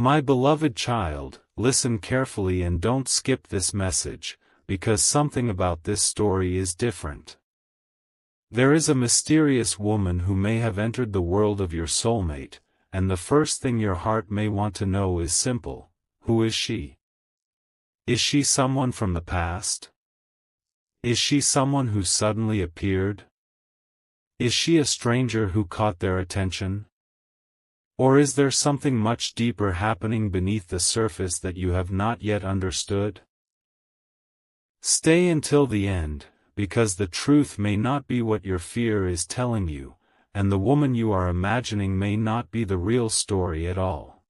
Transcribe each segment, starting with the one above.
My beloved child, listen carefully and don't skip this message, because something about this story is different. There is a mysterious woman who may have entered the world of your soulmate, and the first thing your heart may want to know is simple: who is she? Is she someone from the past? Is she someone who suddenly appeared? Is she a stranger who caught their attention? Or is there something much deeper happening beneath the surface that you have not yet understood? Stay until the end, because the truth may not be what your fear is telling you, and the woman you are imagining may not be the real story at all.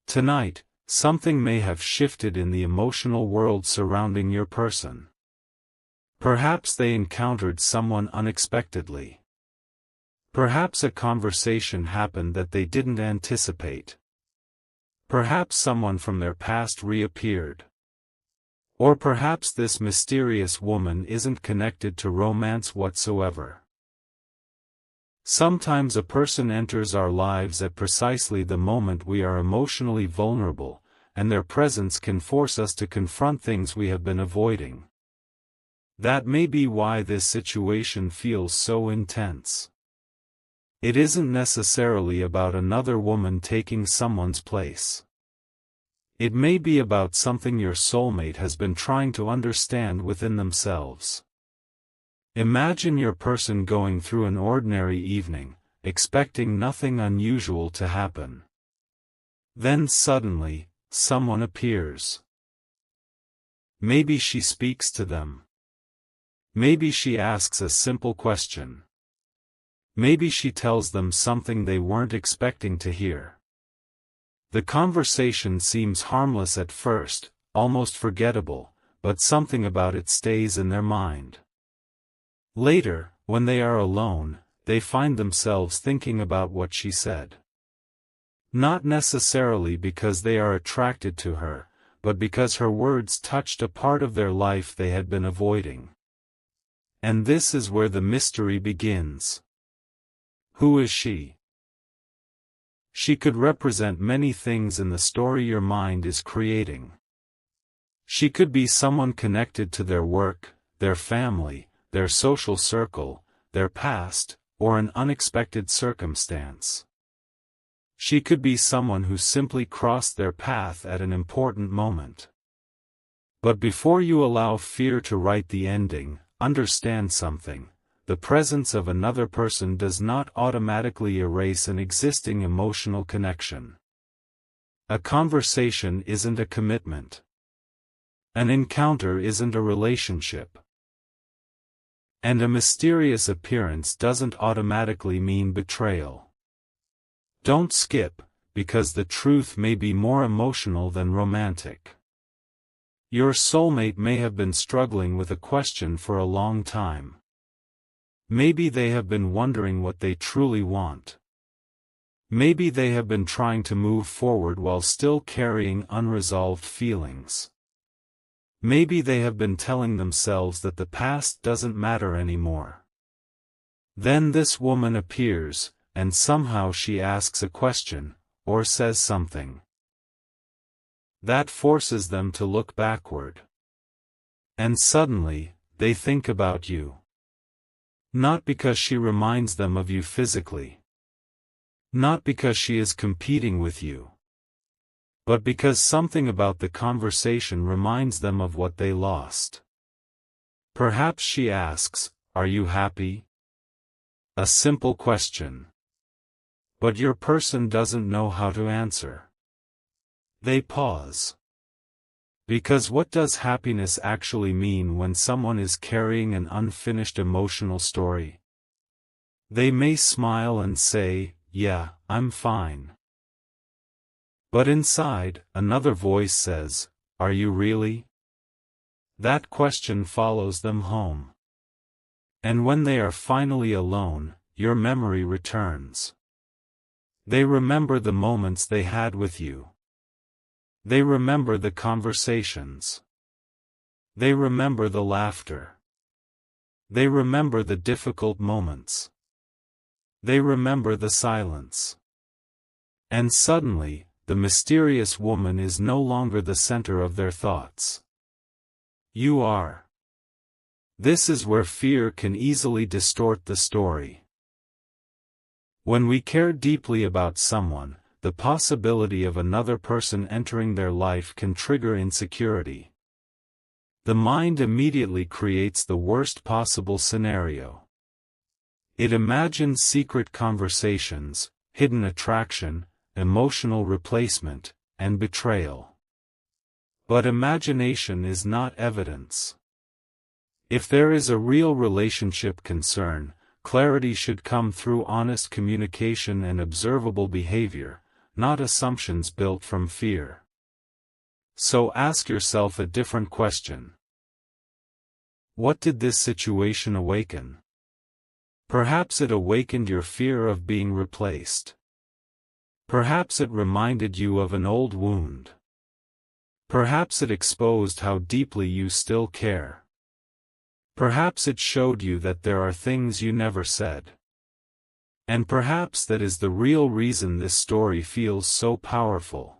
Tonight, something may have shifted in the emotional world surrounding your person. Perhaps they encountered someone unexpectedly. Perhaps a conversation happened that they didn't anticipate. Perhaps someone from their past reappeared. Or perhaps this mysterious woman isn't connected to romance whatsoever. Sometimes a person enters our lives at precisely the moment we are emotionally vulnerable, and their presence can force us to confront things we have been avoiding. That may be why this situation feels so intense. It isn't necessarily about another woman taking someone's place. It may be about something your soulmate has been trying to understand within themselves. Imagine your person going through an ordinary evening, expecting nothing unusual to happen. Then suddenly, someone appears. Maybe she speaks to them. Maybe she asks a simple question. Maybe she tells them something they weren't expecting to hear. The conversation seems harmless at first, almost forgettable, but something about it stays in their mind. Later, when they are alone, they find themselves thinking about what she said. Not necessarily because they are attracted to her, but because her words touched a part of their life they had been avoiding. And this is where the mystery begins. Who is she? She could represent many things in the story your mind is creating. She could be someone connected to their work, their family, their social circle, their past, or an unexpected circumstance. She could be someone who simply crossed their path at an important moment. But before you allow fear to write the ending, understand something: the presence of another person does not automatically erase an existing emotional connection. A conversation isn't a commitment. An encounter isn't a relationship. And a mysterious appearance doesn't automatically mean betrayal. Don't skip, because the truth may be more emotional than romantic. Your soulmate may have been struggling with a question for a long time. Maybe they have been wondering what they truly want. Maybe they have been trying to move forward while still carrying unresolved feelings. Maybe they have been telling themselves that the past doesn't matter anymore. Then this woman appears, and somehow she asks a question, or says something that forces them to look backward. And suddenly, they think about you. Not because she reminds them of you physically. Not because she is competing with you. But because something about the conversation reminds them of what they lost. Perhaps she asks, "Are you happy?" A simple question. But your person doesn't know how to answer. They pause. Because what does happiness actually mean when someone is carrying an unfinished emotional story? They may smile and say, "Yeah, I'm fine." But inside, another voice says, "Are you really?" That question follows them home. And when they are finally alone, your memory returns. They remember the moments they had with you. They remember the conversations. They remember the laughter. They remember the difficult moments. They remember the silence. And suddenly, the mysterious woman is no longer the center of their thoughts. You are. This is where fear can easily distort the story. When we care deeply about someone, the possibility of another person entering their life can trigger insecurity. The mind immediately creates the worst possible scenario. It imagines secret conversations, hidden attraction, emotional replacement, and betrayal. But imagination is not evidence. If there is a real relationship concern, clarity should come through honest communication and observable behavior, not assumptions built from fear. So ask yourself a different question. What did this situation awaken? Perhaps it awakened your fear of being replaced. Perhaps it reminded you of an old wound. Perhaps it exposed how deeply you still care. Perhaps it showed you that there are things you never said. And perhaps that is the real reason this story feels so powerful.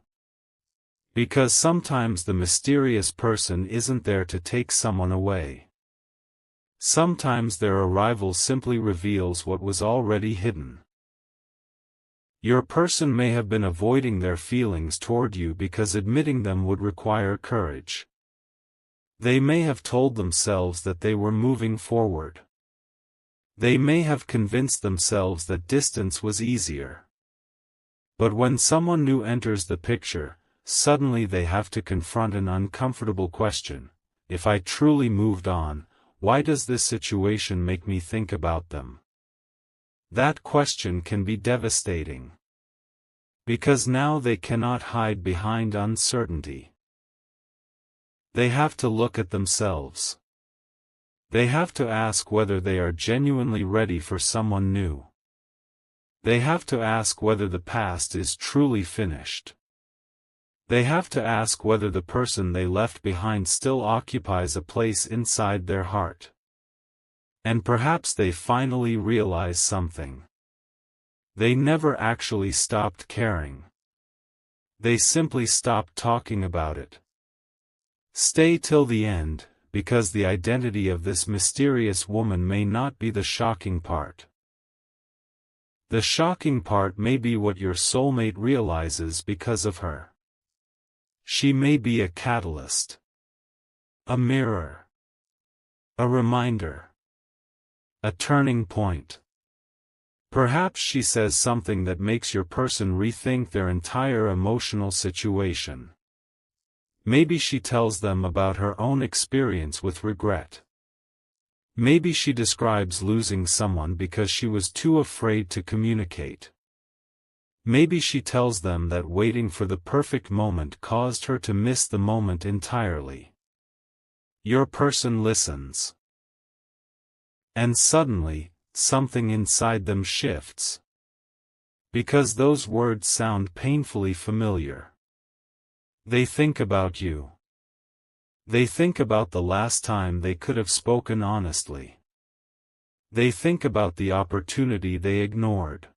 Because sometimes the mysterious person isn't there to take someone away. Sometimes their arrival simply reveals what was already hidden. Your person may have been avoiding their feelings toward you because admitting them would require courage. They may have told themselves that they were moving forward. They may have convinced themselves that distance was easier. But when someone new enters the picture, suddenly they have to confront an uncomfortable question. If I truly moved on, why does this situation make me think about them? That question can be devastating. Because now they cannot hide behind uncertainty. They have to look at themselves. They have to ask whether they are genuinely ready for someone new. They have to ask whether the past is truly finished. They have to ask whether the person they left behind still occupies a place inside their heart. And perhaps they finally realize something. They never actually stopped caring. They simply stopped talking about it. Stay till the end, because the identity of this mysterious woman may not be the shocking part. The shocking part may be what your soulmate realizes because of her. She may be a catalyst. A mirror. A reminder. A turning point. Perhaps she says something that makes your person rethink their entire emotional situation. Maybe she tells them about her own experience with regret. Maybe she describes losing someone because she was too afraid to communicate. Maybe she tells them that waiting for the perfect moment caused her to miss the moment entirely. Your person listens. And suddenly, something inside them shifts. Because those words sound painfully familiar. They think about you. They think about the last time they could have spoken honestly. They think about the opportunity they ignored.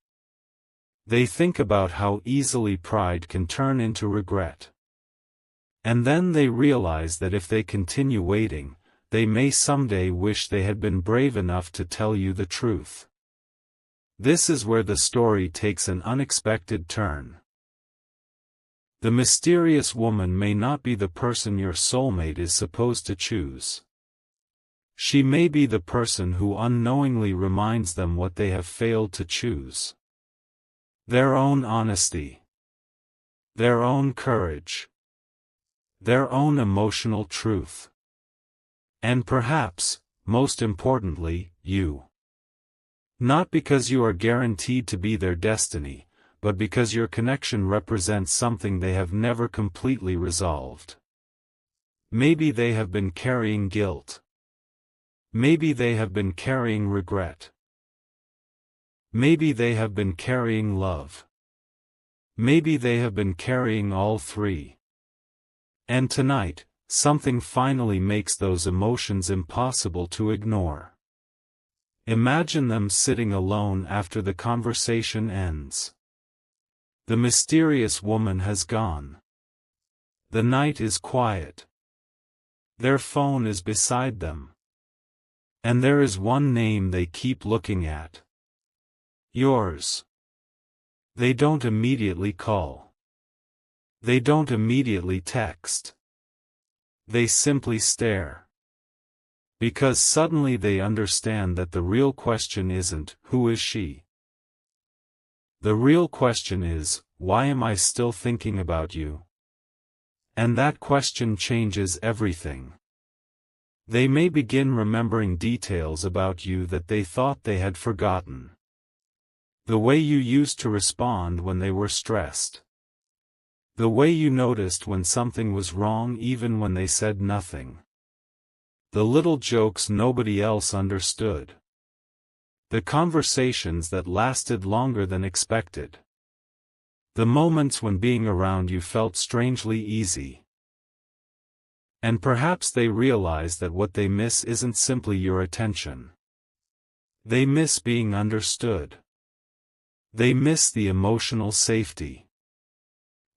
They think about how easily pride can turn into regret. And then they realize that if they continue waiting, they may someday wish they had been brave enough to tell you the truth. This is where the story takes an unexpected turn. The mysterious woman may not be the person your soulmate is supposed to choose. She may be the person who unknowingly reminds them what they have failed to choose. Their own honesty. Their own courage. Their own emotional truth. And perhaps, most importantly, you. Not because you are guaranteed to be their destiny, but because your connection represents something they have never completely resolved. Maybe they have been carrying guilt. Maybe they have been carrying regret. Maybe they have been carrying love. Maybe they have been carrying all three. And tonight, something finally makes those emotions impossible to ignore. Imagine them sitting alone after the conversation ends. The mysterious woman has gone. The night is quiet. Their phone is beside them. And there is one name they keep looking at. Yours. They don't immediately call. They don't immediately text. They simply stare. Because suddenly they understand that the real question isn't, who is she? The real question is, why am I still thinking about you? And that question changes everything. They may begin remembering details about you that they thought they had forgotten. The way you used to respond when they were stressed. The way you noticed when something was wrong even when they said nothing. The little jokes nobody else understood. The conversations that lasted longer than expected. The moments when being around you felt strangely easy. And perhaps they realize that what they miss isn't simply your attention. They miss being understood. They miss the emotional safety.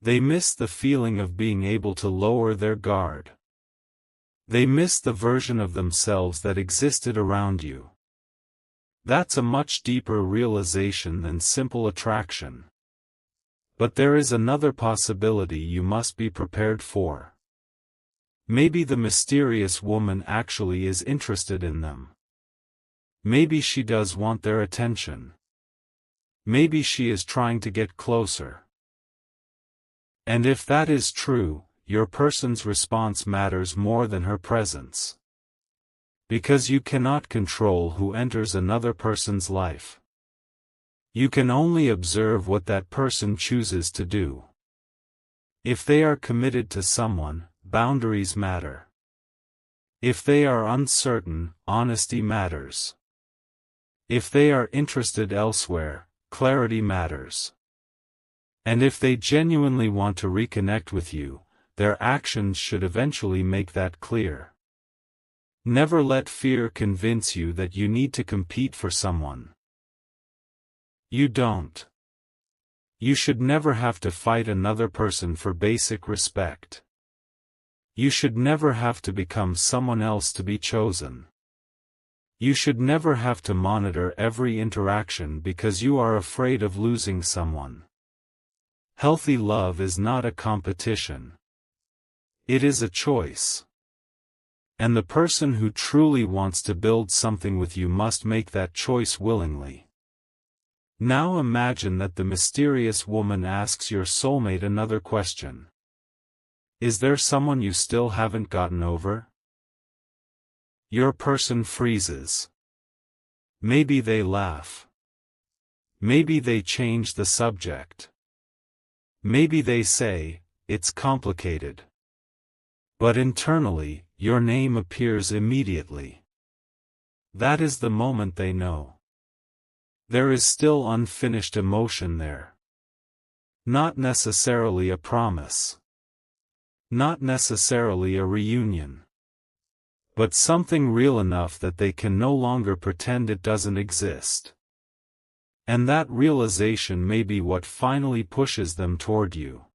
They miss the feeling of being able to lower their guard. They miss the version of themselves that existed around you. That's a much deeper realization than simple attraction. But there is another possibility you must be prepared for. Maybe the mysterious woman actually is interested in them. Maybe she does want their attention. Maybe she is trying to get closer. And if that is true, your person's response matters more than her presence. Because you cannot control who enters another person's life. You can only observe what that person chooses to do. If they are committed to someone, boundaries matter. If they are uncertain, honesty matters. If they are interested elsewhere, clarity matters. And if they genuinely want to reconnect with you, their actions should eventually make that clear. Never let fear convince you that you need to compete for someone. You don't. You should never have to fight another person for basic respect. You should never have to become someone else to be chosen. You should never have to monitor every interaction because you are afraid of losing someone. Healthy love is not a competition. It is a choice. And the person who truly wants to build something with you must make that choice willingly. Now imagine that the mysterious woman asks your soulmate another question. Is there someone you still haven't gotten over? Your person freezes. Maybe they laugh. Maybe they change the subject. Maybe they say, it's complicated. But internally, your name appears immediately. That is the moment they know. There is still unfinished emotion there. Not necessarily a promise. Not necessarily a reunion. But something real enough that they can no longer pretend it doesn't exist. And that realization may be what finally pushes them toward you.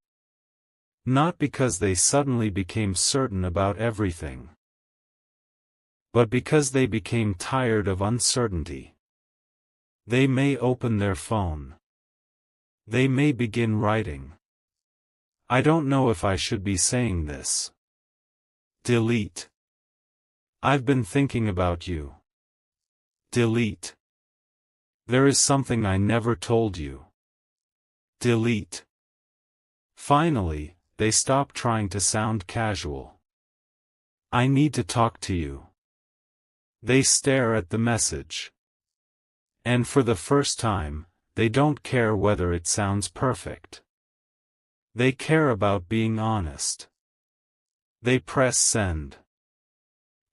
Not because they suddenly became certain about everything. But because they became tired of uncertainty. They may open their phone. They may begin writing. I don't know if I should be saying this. Delete. I've been thinking about you. Delete. There is something I never told you. Delete. Finally, they stop trying to sound casual. I need to talk to you. They stare at the message. And for the first time, they don't care whether it sounds perfect. They care about being honest. They press send.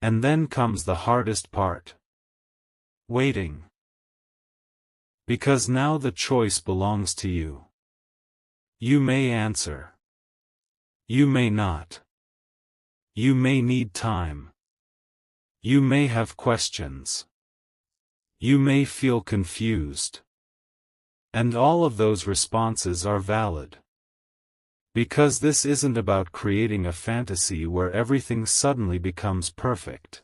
And then comes the hardest part. Waiting. Because now the choice belongs to you. You may answer. You may not. You may need time. You may have questions. You may feel confused. And all of those responses are valid. Because this isn't about creating a fantasy where everything suddenly becomes perfect.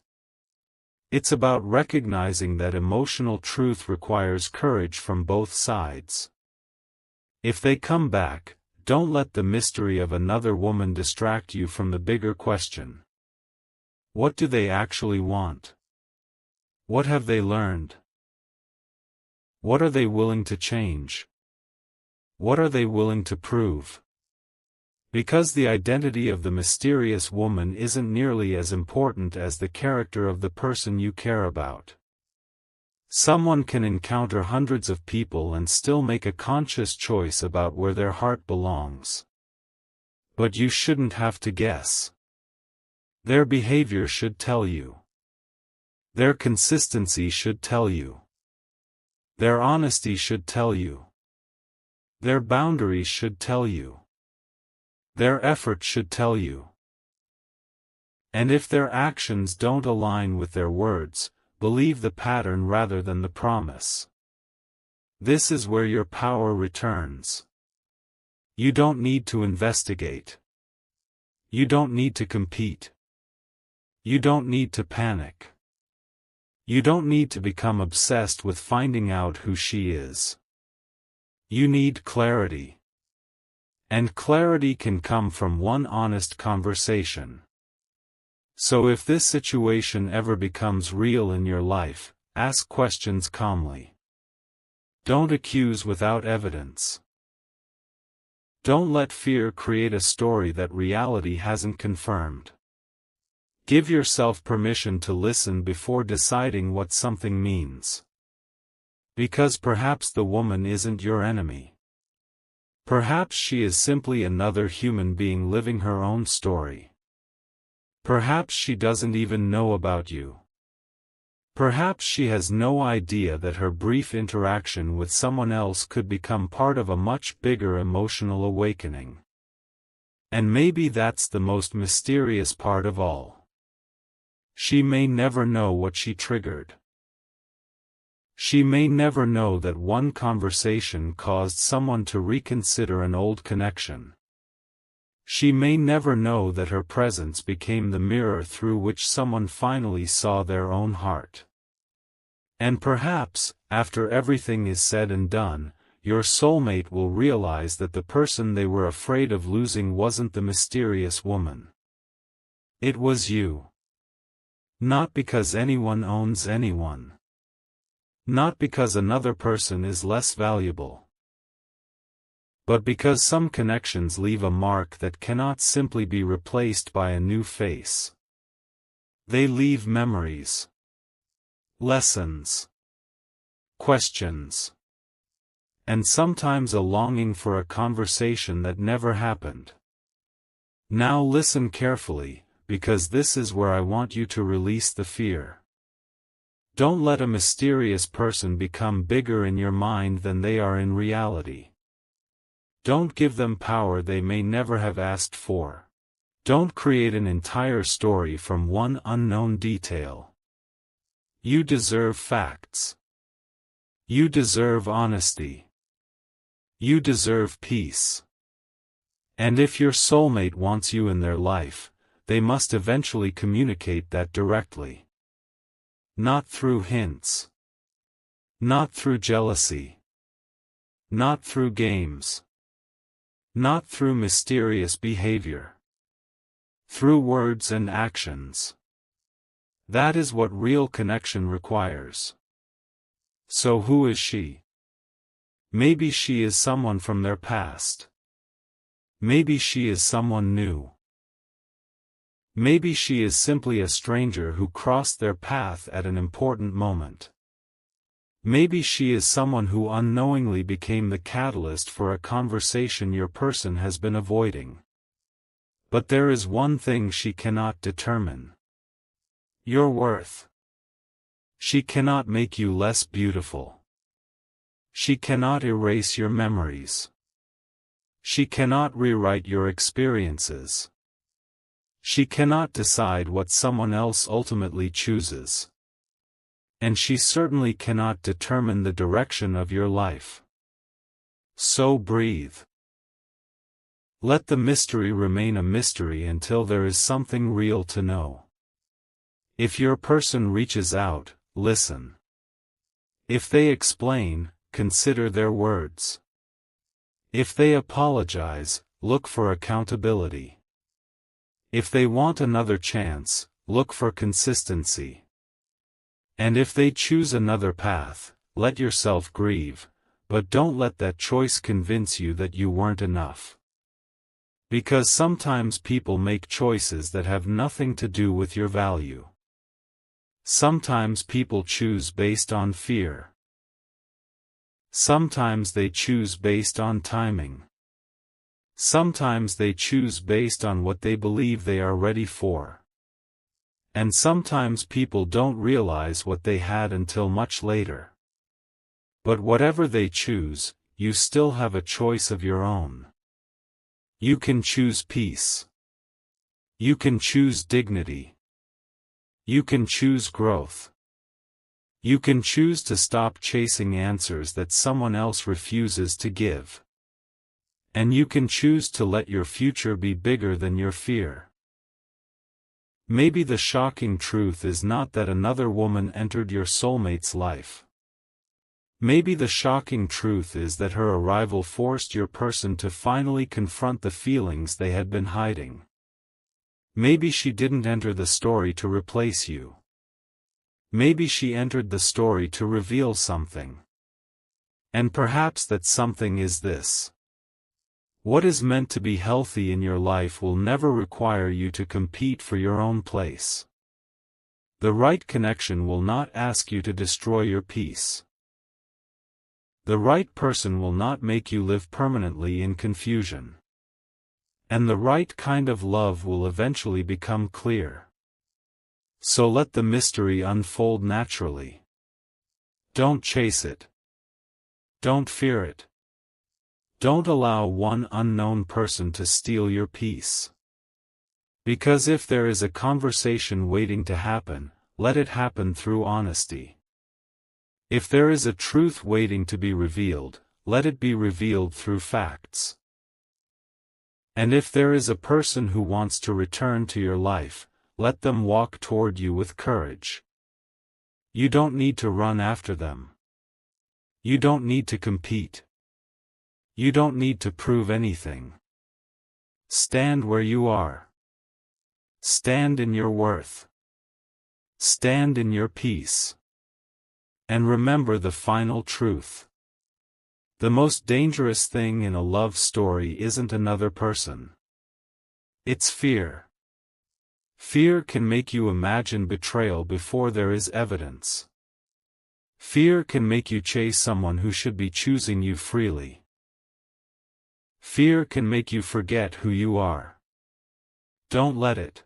It's about recognizing that emotional truth requires courage from both sides. If they come back, don't let the mystery of another woman distract you from the bigger question. What do they actually want? What have they learned? What are they willing to change? What are they willing to prove? Because the identity of the mysterious woman isn't nearly as important as the character of the person you care about. Someone can encounter hundreds of people and still make a conscious choice about where their heart belongs. But you shouldn't have to guess. Their behavior should tell you. Their consistency should tell you. Their honesty should tell you. Their boundaries should tell you. Their effort should tell you. And if their actions don't align with their words, believe the pattern rather than the promise. This is where your power returns. You don't need to investigate. You don't need to compete. You don't need to panic. You don't need to become obsessed with finding out who she is. You need clarity. And clarity can come from one honest conversation. So if this situation ever becomes real in your life, ask questions calmly. Don't accuse without evidence. Don't let fear create a story that reality hasn't confirmed. Give yourself permission to listen before deciding what something means. Because perhaps the woman isn't your enemy. Perhaps she is simply another human being living her own story. Perhaps she doesn't even know about you. Perhaps she has no idea that her brief interaction with someone else could become part of a much bigger emotional awakening. And maybe that's the most mysterious part of all. She may never know what she triggered. She may never know that one conversation caused someone to reconsider an old connection. She may never know that her presence became the mirror through which someone finally saw their own heart. And perhaps, after everything is said and done, your soulmate will realize that the person they were afraid of losing wasn't the mysterious woman. It was you. Not because anyone owns anyone. Not because another person is less valuable. But because some connections leave a mark that cannot simply be replaced by a new face. They leave memories. Lessons. Questions. And sometimes a longing for a conversation that never happened. Now listen carefully, because this is where I want you to release the fear. Don't let a mysterious person become bigger in your mind than they are in reality. Don't give them power they may never have asked for. Don't create an entire story from one unknown detail. You deserve facts. You deserve honesty. You deserve peace. And if your soulmate wants you in their life, they must eventually communicate that directly. Not through hints. Not through jealousy. Not through games. Not through mysterious behavior. Through words and actions. That is what real connection requires. So who is she? Maybe she is someone from their past. Maybe she is someone new. Maybe she is simply a stranger who crossed their path at an important moment. Maybe she is someone who unknowingly became the catalyst for a conversation your person has been avoiding. But there is one thing she cannot determine. Your worth. She cannot make you less beautiful. She cannot erase your memories. She cannot rewrite your experiences. She cannot decide what someone else ultimately chooses. And she certainly cannot determine the direction of your life. So breathe. Let the mystery remain a mystery until there is something real to know. If your person reaches out, listen. If they explain, consider their words. If they apologize, look for accountability. If they want another chance, look for consistency. And if they choose another path, let yourself grieve, but don't let that choice convince you that you weren't enough. Because sometimes people make choices that have nothing to do with your value. Sometimes people choose based on fear. Sometimes they choose based on timing. Sometimes they choose based on what they believe they are ready for. And sometimes people don't realize what they had until much later. But whatever they choose, you still have a choice of your own. You can choose peace. You can choose dignity. You can choose growth. You can choose to stop chasing answers that someone else refuses to give. And you can choose to let your future be bigger than your fear. Maybe the shocking truth is not that another woman entered your soulmate's life. Maybe the shocking truth is that her arrival forced your person to finally confront the feelings they had been hiding. Maybe she didn't enter the story to replace you. Maybe she entered the story to reveal something. And perhaps that something is this. What is meant to be healthy in your life will never require you to compete for your own place. The right connection will not ask you to destroy your peace. The right person will not make you live permanently in confusion. And the right kind of love will eventually become clear. So let the mystery unfold naturally. Don't chase it. Don't fear it. Don't allow one unknown person to steal your peace. Because if there is a conversation waiting to happen, let it happen through honesty. If there is a truth waiting to be revealed, let it be revealed through facts. And if there is a person who wants to return to your life, let them walk toward you with courage. You don't need to run after them. You don't need to compete. You don't need to prove anything. Stand where you are. Stand in your worth. Stand in your peace. And remember the final truth. The most dangerous thing in a love story isn't another person. It's fear. Fear can make you imagine betrayal before there is evidence. Fear can make you chase someone who should be choosing you freely. Fear can make you forget who you are. Don't let it.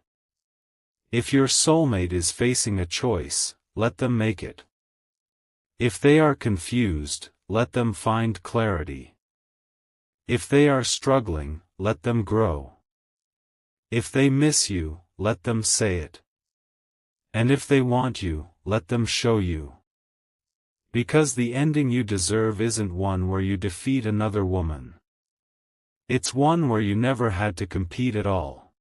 If your soulmate is facing a choice, let them make it. If they are confused, let them find clarity. If they are struggling, let them grow. If they miss you, let them say it. And if they want you, let them show you. Because the ending you deserve isn't one where you defeat another woman. It's one where you never had to compete at all.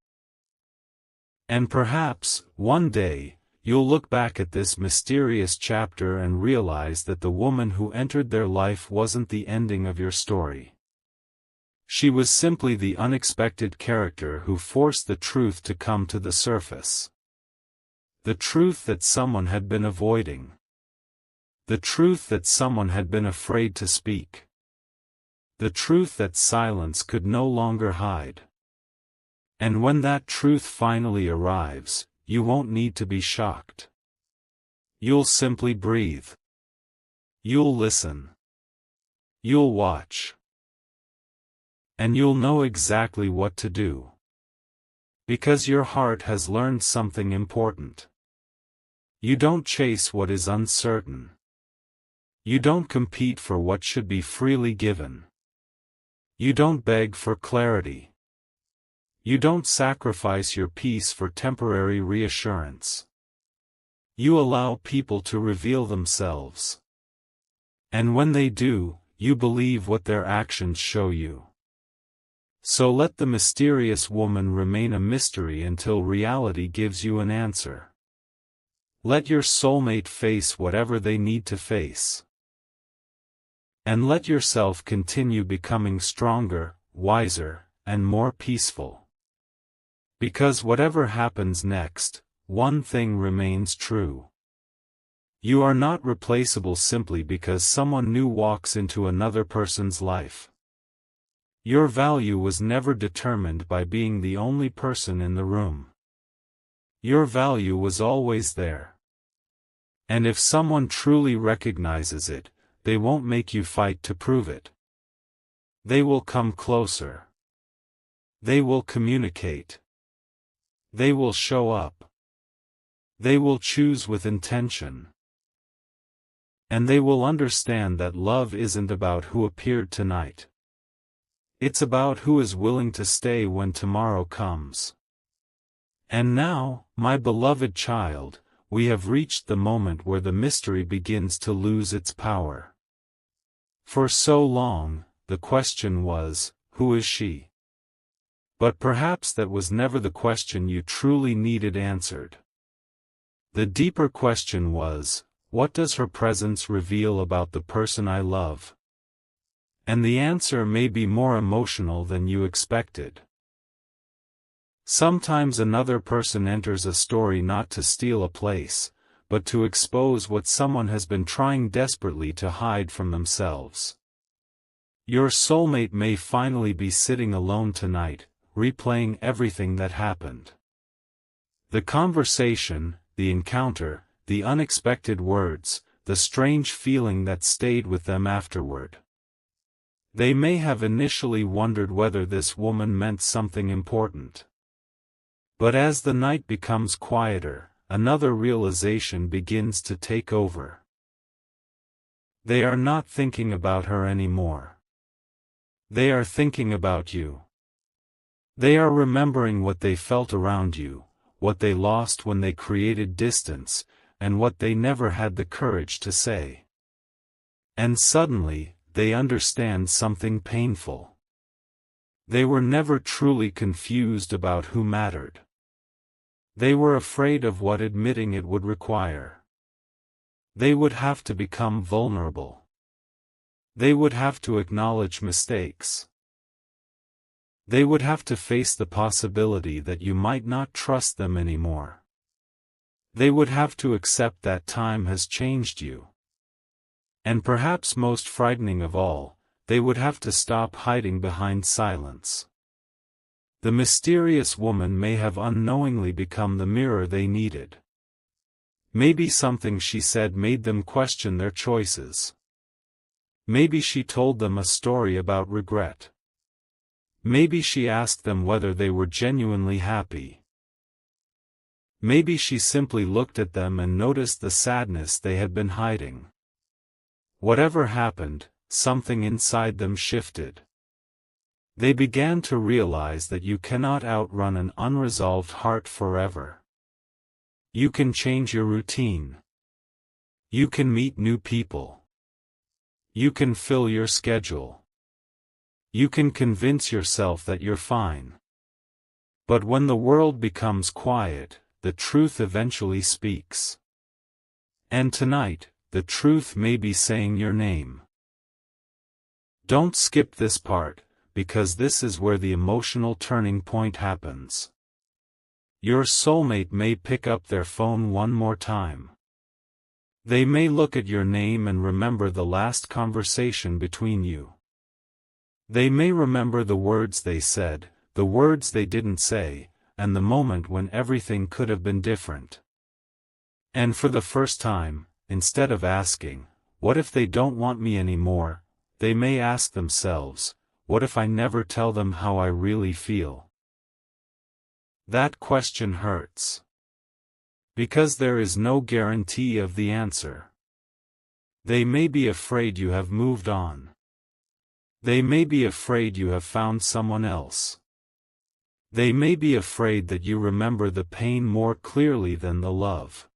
And perhaps, one day, you'll look back at this mysterious chapter and realize that the woman who entered their life wasn't the ending of your story. She was simply the unexpected character who forced the truth to come to the surface. The truth that someone had been avoiding. The truth that someone had been afraid to speak. The truth that silence could no longer hide. And when that truth finally arrives, you won't need to be shocked. You'll simply breathe. You'll listen. You'll watch. And you'll know exactly what to do. Because your heart has learned something important. You don't chase what is uncertain. You don't compete for what should be freely given. You don't beg for clarity. You don't sacrifice your peace for temporary reassurance. You allow people to reveal themselves. And when they do, you believe what their actions show you. So let the mysterious woman remain a mystery until reality gives you an answer. Let your soulmate face whatever they need to face. And let yourself continue becoming stronger, wiser, and more peaceful. Because whatever happens next, one thing remains true. You are not replaceable simply because someone new walks into another person's life. Your value was never determined by being the only person in the room. Your value was always there. And if someone truly recognizes it, they won't make you fight to prove it. They will come closer. They will communicate. They will show up. They will choose with intention. And they will understand that love isn't about who appeared tonight. It's about who is willing to stay when tomorrow comes. And now, my beloved child, we have reached the moment where the mystery begins to lose its power. For so long, the question was, who is she? But perhaps that was never the question you truly needed answered. The deeper question was, what does her presence reveal about the person I love? And the answer may be more emotional than you expected. Sometimes another person enters a story not to steal a place, but to expose what someone has been trying desperately to hide from themselves. Your soulmate may finally be sitting alone tonight, replaying everything that happened. The conversation, the encounter, the unexpected words, the strange feeling that stayed with them afterward. They may have initially wondered whether this woman meant something important. But as the night becomes quieter, another realization begins to take over. They are not thinking about her anymore. They are thinking about you. They are remembering what they felt around you, what they lost when they created distance, and what they never had the courage to say. And suddenly, they understand something painful. They were never truly confused about who mattered. They were afraid of what admitting it would require. They would have to become vulnerable. They would have to acknowledge mistakes. They would have to face the possibility that you might not trust them anymore. They would have to accept that time has changed you. And perhaps most frightening of all, they would have to stop hiding behind silence. The mysterious woman may have unknowingly become the mirror they needed. Maybe something she said made them question their choices. Maybe she told them a story about regret. Maybe she asked them whether they were genuinely happy. Maybe she simply looked at them and noticed the sadness they had been hiding. Whatever happened, something inside them shifted. They began to realize that you cannot outrun an unresolved heart forever. You can change your routine. You can meet new people. You can fill your schedule. You can convince yourself that you're fine. But when the world becomes quiet, the truth eventually speaks. And tonight, the truth may be saying your name. Don't skip this part, because this is where the emotional turning point happens. Your soulmate may pick up their phone one more time. They may look at your name and remember the last conversation between you. They may remember the words they said, the words they didn't say, and the moment when everything could have been different. And for the first time, instead of asking, what if they don't want me anymore, they may ask themselves, what if I never tell them how I really feel? That question hurts. Because there is no guarantee of the answer. They may be afraid you have moved on. They may be afraid you have found someone else. They may be afraid that you remember the pain more clearly than the love.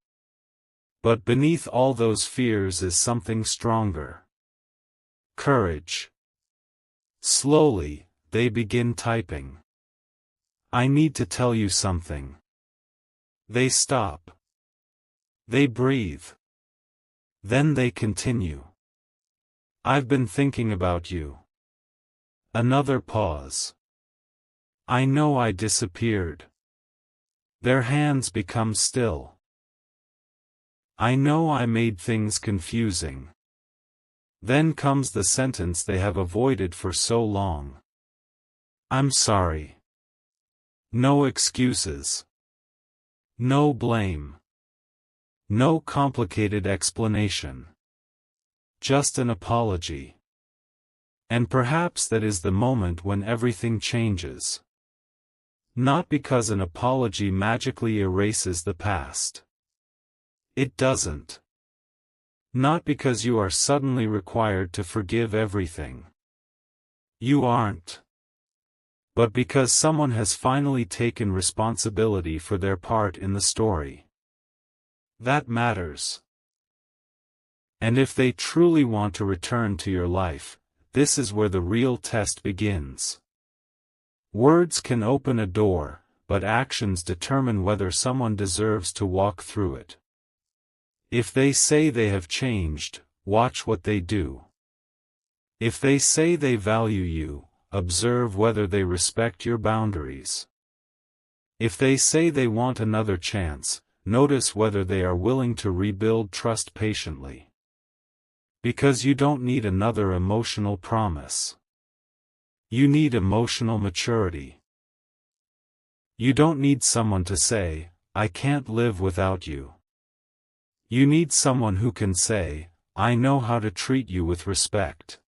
But beneath all those fears is something stronger. Courage. Slowly, they begin typing. I need to tell you something. They stop. They breathe. Then they continue. I've been thinking about you. Another pause. I know I disappeared. Their hands become still. I know I made things confusing. Then comes the sentence they have avoided for so long. I'm sorry. No excuses. No blame. No complicated explanation. Just an apology. And perhaps that is the moment when everything changes. Not because an apology magically erases the past. It doesn't. Not because you are suddenly required to forgive everything. You aren't. But because someone has finally taken responsibility for their part in the story. That matters. And if they truly want to return to your life, this is where the real test begins. Words can open a door, but actions determine whether someone deserves to walk through it. If they say they have changed, watch what they do. If they say they value you, observe whether they respect your boundaries. If they say they want another chance, notice whether they are willing to rebuild trust patiently. Because you don't need another emotional promise. You need emotional maturity. You don't need someone to say, I can't live without you. You need someone who can say, I know how to treat you with respect.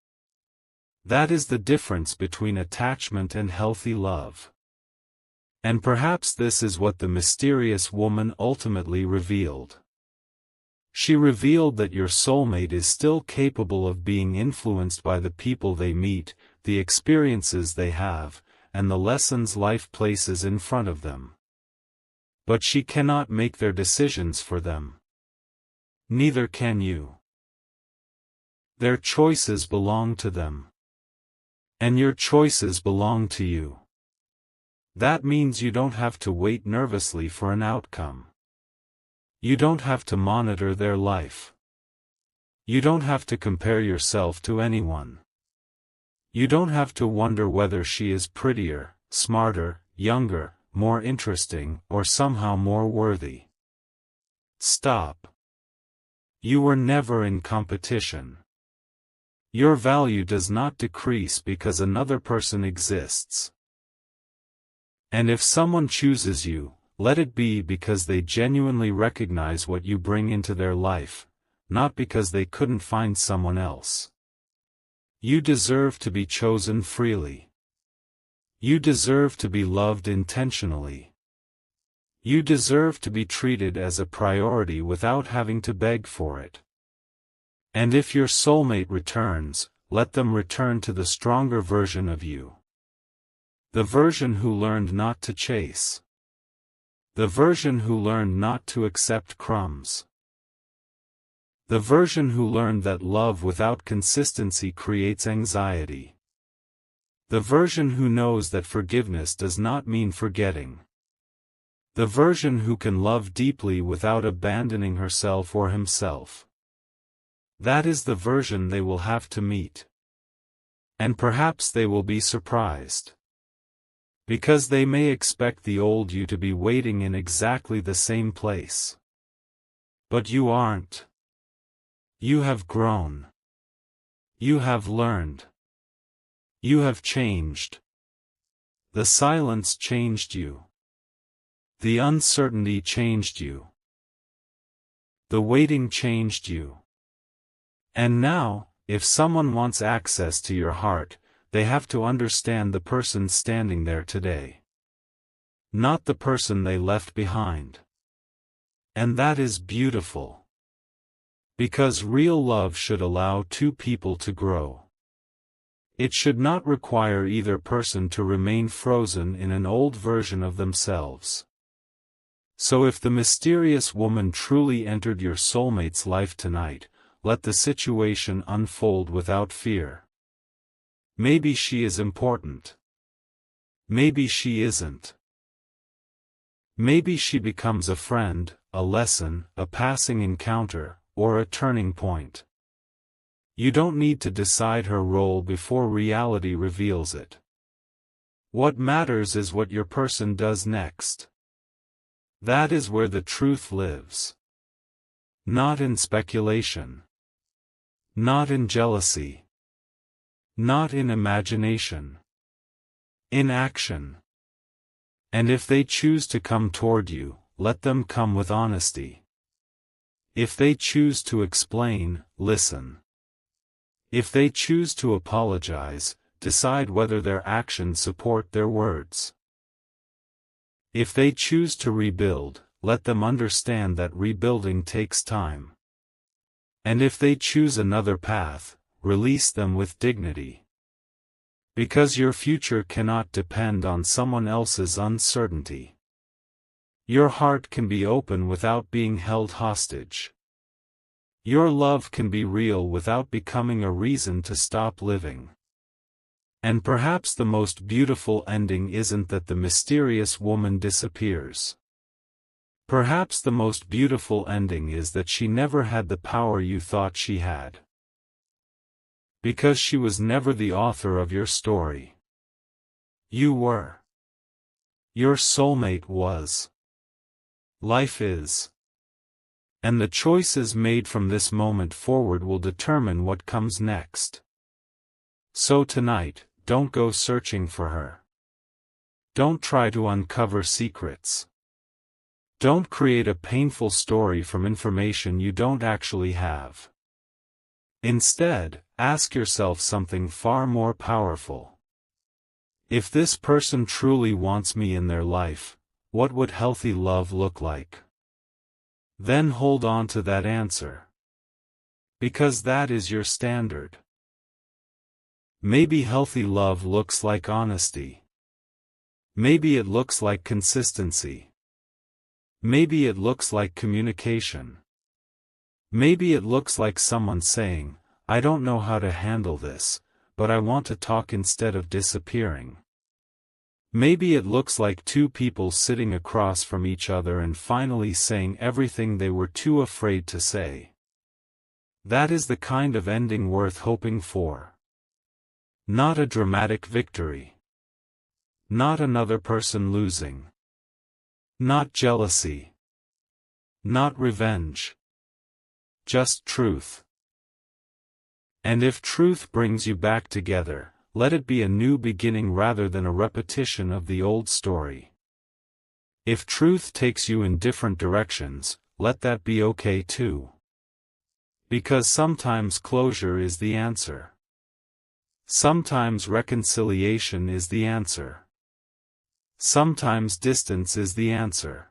That is the difference between attachment and healthy love. And perhaps this is what the mysterious woman ultimately revealed. She revealed that your soulmate is still capable of being influenced by the people they meet, the experiences they have, and the lessons life places in front of them. But she cannot make their decisions for them. Neither can you. Their choices belong to them. And your choices belong to you. That means you don't have to wait nervously for an outcome. You don't have to monitor their life. You don't have to compare yourself to anyone. You don't have to wonder whether she is prettier, smarter, younger, more interesting, or somehow more worthy. Stop. You were never in competition. Your value does not decrease because another person exists. And if someone chooses you, let it be because they genuinely recognize what you bring into their life, not because they couldn't find someone else. You deserve to be chosen freely. You deserve to be loved intentionally. You deserve to be treated as a priority without having to beg for it. And if your soulmate returns, let them return to the stronger version of you. The version who learned not to chase. The version who learned not to accept crumbs. The version who learned that love without consistency creates anxiety. The version who knows that forgiveness does not mean forgetting. The version who can love deeply without abandoning herself or himself. That is the version they will have to meet. And perhaps they will be surprised. Because they may expect the old you to be waiting in exactly the same place. But you aren't. You have grown. You have learned. You have changed. The silence changed you. The uncertainty changed you. The waiting changed you. And now, if someone wants access to your heart, they have to understand the person standing there today. Not the person they left behind. And that is beautiful. Because real love should allow two people to grow. It should not require either person to remain frozen in an old version of themselves. So if the mysterious woman truly entered your soulmate's life tonight, let the situation unfold without fear. Maybe she is important. Maybe she isn't. Maybe she becomes a friend, a lesson, a passing encounter, or a turning point. You don't need to decide her role before reality reveals it. What matters is what your person does next. That is where the truth lives. Not in speculation. Not in jealousy. Not in imagination. In action. And if they choose to come toward you, let them come with honesty. If they choose to explain, listen. If they choose to apologize, decide whether their actions support their words. If they choose to rebuild, let them understand that rebuilding takes time. And if they choose another path, release them with dignity. Because your future cannot depend on someone else's uncertainty. Your heart can be open without being held hostage. Your love can be real without becoming a reason to stop living. And perhaps the most beautiful ending isn't that the mysterious woman disappears. Perhaps the most beautiful ending is that she never had the power you thought she had. Because she was never the author of your story. You were. Your soulmate was. Life is. And the choices made from this moment forward will determine what comes next. So tonight, don't go searching for her. Don't try to uncover secrets. Don't create a painful story from information you don't actually have. Instead, ask yourself something far more powerful. If this person truly wants me in their life, what would healthy love look like? Then hold on to that answer. Because that is your standard. Maybe healthy love looks like honesty. Maybe it looks like consistency. Maybe it looks like communication. Maybe it looks like someone saying, I don't know how to handle this, but I want to talk instead of disappearing. Maybe it looks like two people sitting across from each other and finally saying everything they were too afraid to say. That is the kind of ending worth hoping for. Not a dramatic victory. Not another person losing. Not jealousy. Not revenge. Just truth. And if truth brings you back together, let it be a new beginning rather than a repetition of the old story. If truth takes you in different directions, let that be okay too. Because sometimes closure is the answer. Sometimes reconciliation is the answer. Sometimes distance is the answer.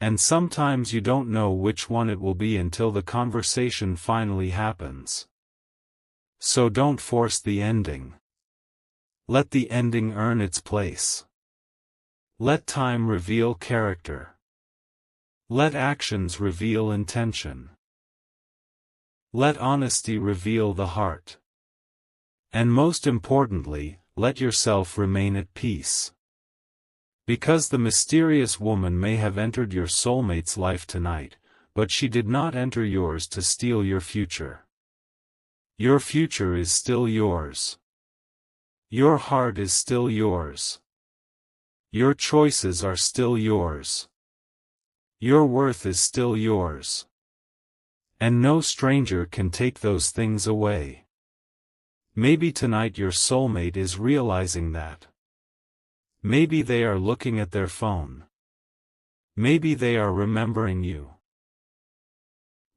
And sometimes you don't know which one it will be until the conversation finally happens. So don't force the ending. Let the ending earn its place. Let time reveal character. Let actions reveal intention. Let honesty reveal the heart. And most importantly, let yourself remain at peace. Because the mysterious woman may have entered your soulmate's life tonight, but she did not enter yours to steal your future. Your future is still yours. Your heart is still yours. Your choices are still yours. Your worth is still yours. And no stranger can take those things away. Maybe tonight your soulmate is realizing that. Maybe they are looking at their phone. Maybe they are remembering you.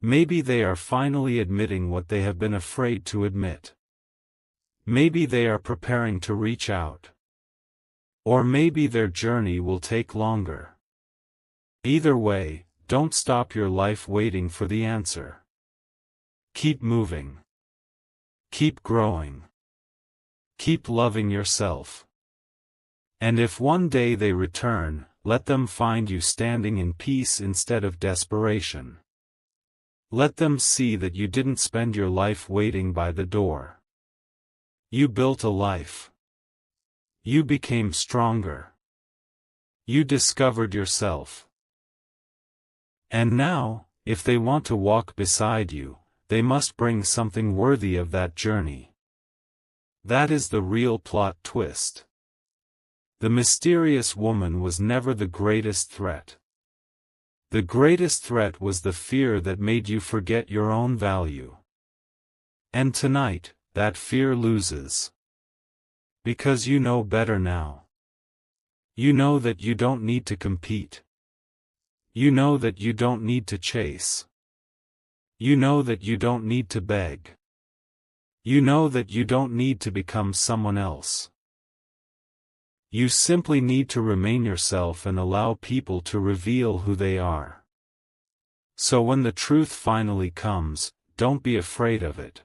Maybe they are finally admitting what they have been afraid to admit. Maybe they are preparing to reach out. Or maybe their journey will take longer. Either way, don't stop your life waiting for the answer. Keep moving. Keep growing. Keep loving yourself. And if one day they return, let them find you standing in peace instead of desperation. Let them see that you didn't spend your life waiting by the door. You built a life. You became stronger. You discovered yourself. And now, if they want to walk beside you, they must bring something worthy of that journey. That is the real plot twist. The mysterious woman was never the greatest threat. The greatest threat was the fear that made you forget your own value. And tonight, that fear loses. Because you know better now. You know that you don't need to compete. You know that you don't need to chase. You know that you don't need to beg. You know that you don't need to become someone else. You simply need to remain yourself and allow people to reveal who they are. So when the truth finally comes, don't be afraid of it.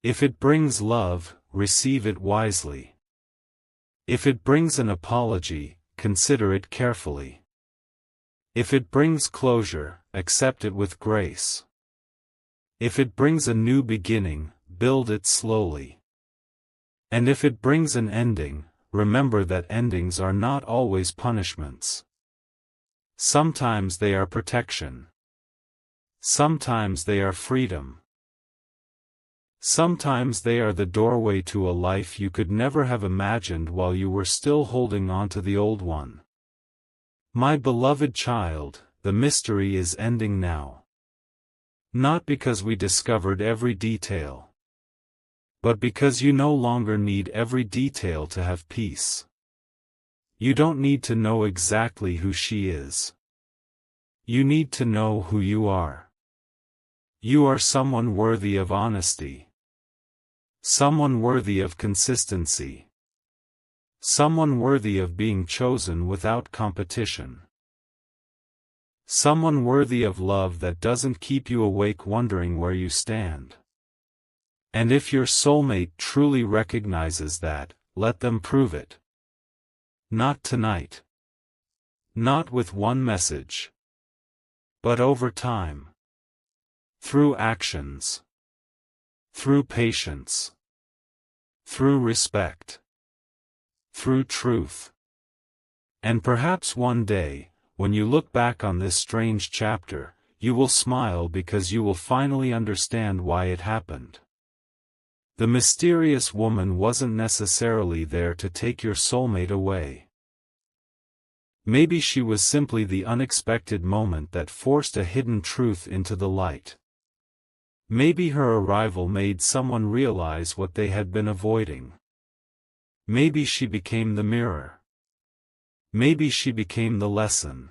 If it brings love, receive it wisely. If it brings an apology, consider it carefully. If it brings closure, accept it with grace. If it brings a new beginning, build it slowly. And if it brings an ending, remember that endings are not always punishments. Sometimes they are protection. Sometimes they are freedom. Sometimes they are the doorway to a life you could never have imagined while you were still holding on to the old one. My beloved child, the mystery is ending now. Not because we discovered every detail, but because you no longer need every detail to have peace. You don't need to know exactly who she is. You need to know who you are. You are someone worthy of honesty. Someone worthy of consistency. Someone worthy of being chosen without competition. Someone worthy of love that doesn't keep you awake wondering where you stand. And if your soulmate truly recognizes that, let them prove it. Not tonight. Not with one message. But over time. Through actions. Through patience. Through respect. Through truth. And perhaps one day, when you look back on this strange chapter, you will smile because you will finally understand why it happened. The mysterious woman wasn't necessarily there to take your soulmate away. Maybe she was simply the unexpected moment that forced a hidden truth into the light. Maybe her arrival made someone realize what they had been avoiding. Maybe she became the mirror. Maybe she became the lesson.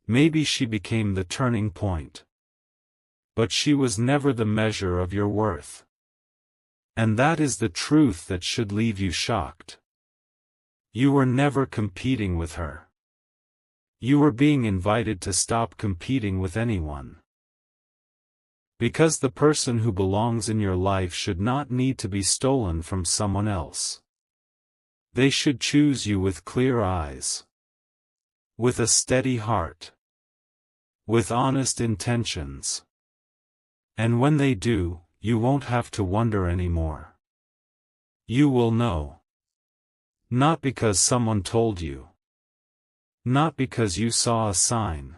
Maybe she became the turning point. But she was never the measure of your worth. And that is the truth that should leave you shocked. You were never competing with her. You were being invited to stop competing with anyone. Because the person who belongs in your life should not need to be stolen from someone else. They should choose you with clear eyes. With a steady heart. With honest intentions. And when they do, you won't have to wonder anymore. You will know. Not because someone told you. Not because you saw a sign.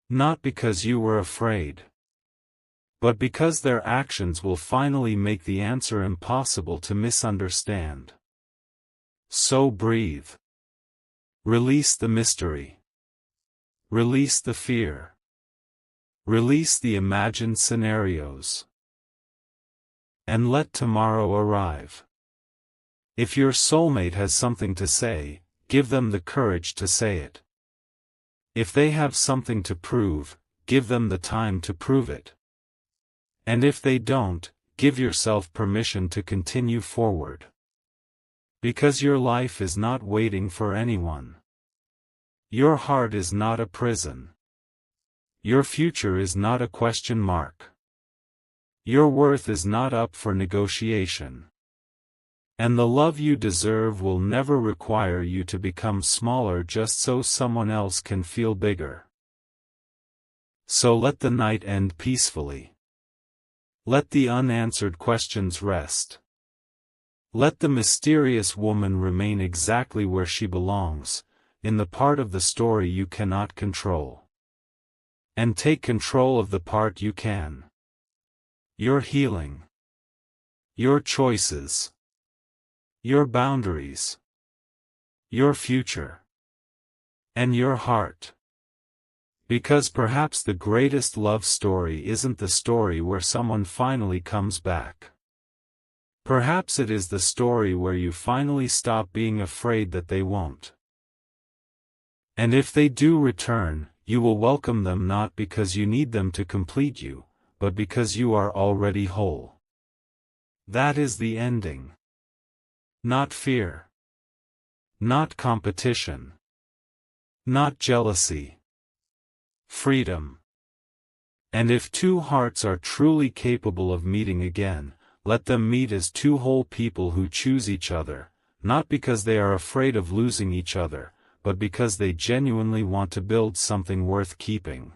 Not because you were afraid. But because their actions will finally make the answer impossible to misunderstand. So breathe. Release the mystery. Release the fear. Release the imagined scenarios. And let tomorrow arrive. If your soulmate has something to say, give them the courage to say it. If they have something to prove, give them the time to prove it. And if they don't, give yourself permission to continue forward. Because your life is not waiting for anyone. Your heart is not a prison. Your future is not a question mark. Your worth is not up for negotiation. And the love you deserve will never require you to become smaller just so someone else can feel bigger. So let the night end peacefully. Let the unanswered questions rest. Let the mysterious woman remain exactly where she belongs, in the part of the story you cannot control. And take control of the part you can. Your healing. Your choices. Your boundaries. Your future. And your heart. Because perhaps the greatest love story isn't the story where someone finally comes back. Perhaps it is the story where you finally stop being afraid that they won't. And if they do return, you will welcome them not because you need them to complete you, but because you are already whole. That is the ending. Not fear. Not competition. Not jealousy. Freedom. And if two hearts are truly capable of meeting again, let them meet as two whole people who choose each other, not because they are afraid of losing each other, but because they genuinely want to build something worth keeping.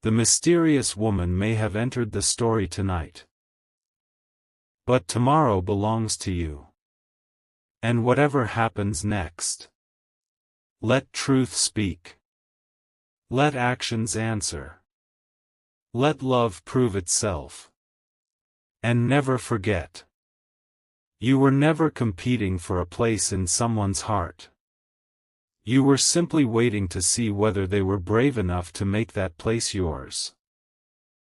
The mysterious woman may have entered the story tonight. But tomorrow belongs to you. And whatever happens next, let truth speak. Let actions answer. Let love prove itself. And never forget. You were never competing for a place in someone's heart. You were simply waiting to see whether they were brave enough to make that place yours.